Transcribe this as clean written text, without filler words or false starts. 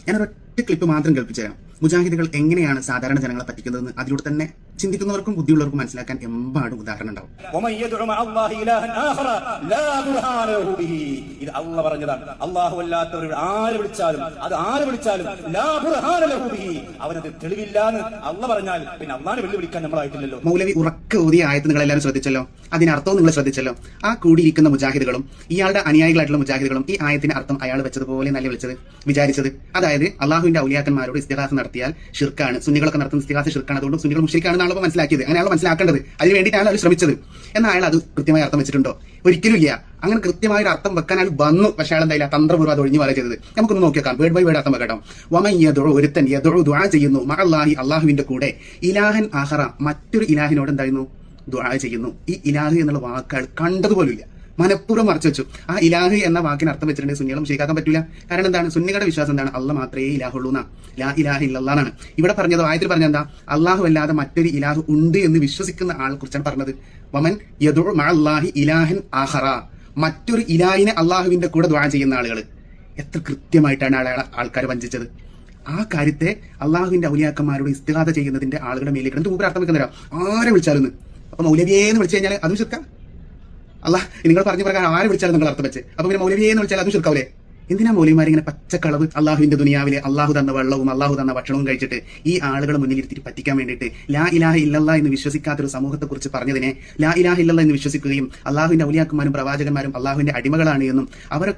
ഞാനൊരൊറ്റ clip മാത്രം കേൾപ്പിച്ചു തരാം. മുജാഹിദുകൾ എങ്ങനെയാണ് സാധാരണ ജനങ്ങളെ പറ്റിക്കുന്നതെന്ന് അതിലൂടെ തന്നെ ചിന്തിക്കുന്നവർക്കും ബുദ്ധിയുള്ളവർക്കും മനസ്സിലാക്കാൻ എമ്പാടും ഉദാഹരണം ഉണ്ടാവും. ഇത് അള്ളാഹ് പറഞ്ഞതാണ്. അള്ളാഹു അല്ലാത്തവർ ആര് വിളിച്ചാലും അവനത് തെളിവില്ലാന്ന് അള്ളാഹ് പറഞ്ഞാൽ പിന്നെ അള്ളാഹിനെ വെല്ലുവിളിക്കാൻ നമ്മളായിട്ടില്ലല്ലോ. മൗലവി ഉറക്കെ ഓതിയ ആയത്ത് നിങ്ങൾ എല്ലാവരും ശ്രദ്ധിച്ചല്ലോ, അതിനർത്ഥവും നിങ്ങൾ ശ്രദ്ധിച്ചല്ലോ. ആ കൂടിയിരിക്കുന്ന മുജാഹിദുകളും ഇയാളുടെ അനുയായികളായിട്ടുള്ള മുജാഹിദുകളും ഈ ആയത്തിന്റെ അർത്ഥം അയാൾ വെച്ചതുപോലെ നല്ല വിചാരിച്ചത്. അതായത് അള്ളാഹുവിന്റെ ഔലിയാക്കന്മാരോട് ഇസ്തിഗാസ നടത്തിയാൽ ഷിർക്കാണ്, സുന്നികളൊക്കെ നടത്തുന്ന ഇസ്തിഗാസ ഷിർക്കാണ്, അതുകൊണ്ട് സുന്നികൾ മുശ്രിക്കാണെന്നാണ് മനസ്സിലാക്കിയത്. അങ്ങനെയാണ് മനസ്സിലാക്കേണ്ടത്, അതിന് വേണ്ടിയിട്ടാണ് അവർ ശ്രമിച്ചത്. എന്നാൽ അയാൾ അത് കൃത്യമായി അർത്ഥം വെച്ചിട്ടുണ്ടോ? ഒരിക്കലും ഇല്ല. അങ്ങനെ കൃത്യമായ ഒരു അർത്ഥം വെക്കാൻ അയാൾ വന്നു, പക്ഷേ അയാൾ എന്തായാലും തന്ത്രപൂർവ്വം അത് ഒഴിഞ്ഞു പറയുക ചെയ്തത്. നമുക്കൊന്ന് നോക്കിയേക്കാം, വേർഡ് ബൈ വേർഡ് അർത്ഥം വെക്കട്ടോ. വമൻ യദഉ, ഒരുത്തൻ യദഉ ദുആ ചെയ്യുന്നു, മഅല്ലാഹി അള്ളാഹുവിന്റെ കൂടെ, ഇലാഹൻ ആഖറ, മറ്റൊരു ഇലാഹിനോട് എന്തായിരുന്നു ദുആ ചെയ്യുന്നു. ഈ ഇലാഹ് എന്നുള്ള വാക്ക് അയാൾ കണ്ടതുപോലുമില്ല, മനഃപൂർവ്വം മറച്ചു വെച്ചു. ആ ഇലാഹ് എന്ന വാക്കിന് അർത്ഥം വെച്ചിട്ടുണ്ടെങ്കിൽ സുന്നികളും ശരിയാക്കാൻ പറ്റില്ല. കാരണം എന്താണ്? സുന്നികളുടെ വിശ്വാസം എന്താണ്? അള്ളാഹ് മാത്രമേ ഇലാഹുള്ളൂ എന്നാ, ലാ ഇലാഹ ഇല്ലല്ലാഹ് എന്നാണ്. ഇവിടെ പറഞ്ഞത്, ആയത്തിൽ പറഞ്ഞ എന്താ? അള്ളാഹു അല്ലാതെ മറ്റൊരു ഇലാഹ് ഉണ്ട് എന്ന് വിശ്വസിക്കുന്ന ആളെ കുറിച്ചാണ് പറഞ്ഞത്. വമൻ യദഉ മഅല്ലാഹി ഇലാഹൻ ആഖറ, മറ്റൊരു ഇലാഹിനെ അള്ളാഹുവിന്റെ കൂടെ ദുആ ചെയ്യുന്ന ആളുകൾ. എത്ര കൃത്യമായിട്ടാണ് ആൾക്കാർ വഞ്ചിച്ചത്. ആ കാര്യത്തെ അള്ളാഹുവിന്റെ ഔലിയാക്കന്മാരോട് ഇസ്തിഗാസ ചെയ്യുന്നതിന്റെ ആളുകളുടെ മേലേക്ക് എന്ത് അർത്ഥം വെക്കുന്നില്ല. ആരെ വിളിച്ചാലും അപ്പൊ മൗലവിയെന്ന് വിളിച്ചു കഴിഞ്ഞാൽ അതും ശിർക്കാ. അള്ളാഹ് നിങ്ങൾ പറഞ്ഞു പ്രകാരം ആരെ വിളിച്ചാലും നിങ്ങൾ അർത്ഥം വെച്ച്, അപ്പൊ പിന്നെ മൗലവിയെന്ന് വിളിച്ചാൽ അതും ശിർക്കാവൂലേ? എന്തിനാ മൗലവിമാർ ഇങ്ങനെ പച്ചക്കളവ് അള്ളാഹുവിന്റെ ദുനിയാവിലെ അള്ളാഹു തന്ന വെള്ളവും അള്ളാഹു തന്ന ഭക്ഷണവും കഴിച്ചിട്ട് ഈ ആളുകളെ മുന്നിൽ ഇരുത്തി പറ്റിക്കാൻ വേണ്ടിയിട്ട് ലാ ഇലാഹ ഇല്ലല്ലാഹ് എന്ന് വിശ്വസിക്കാത്തൊരു സമൂഹത്തെ കുറിച്ച് പറഞ്ഞതിനെ ലാ ഇലാഹ ഇല്ലല്ലാഹ് എന്ന് വിശ്വസിക്കുകയും അള്ളാഹുവിന്റെ ഔലിയാക്കന്മാരും പ്രവാചകന്മാരും അള്ളാഹുവിന്റെ അടിമകളാണ് എന്നും അവരൊക്കെ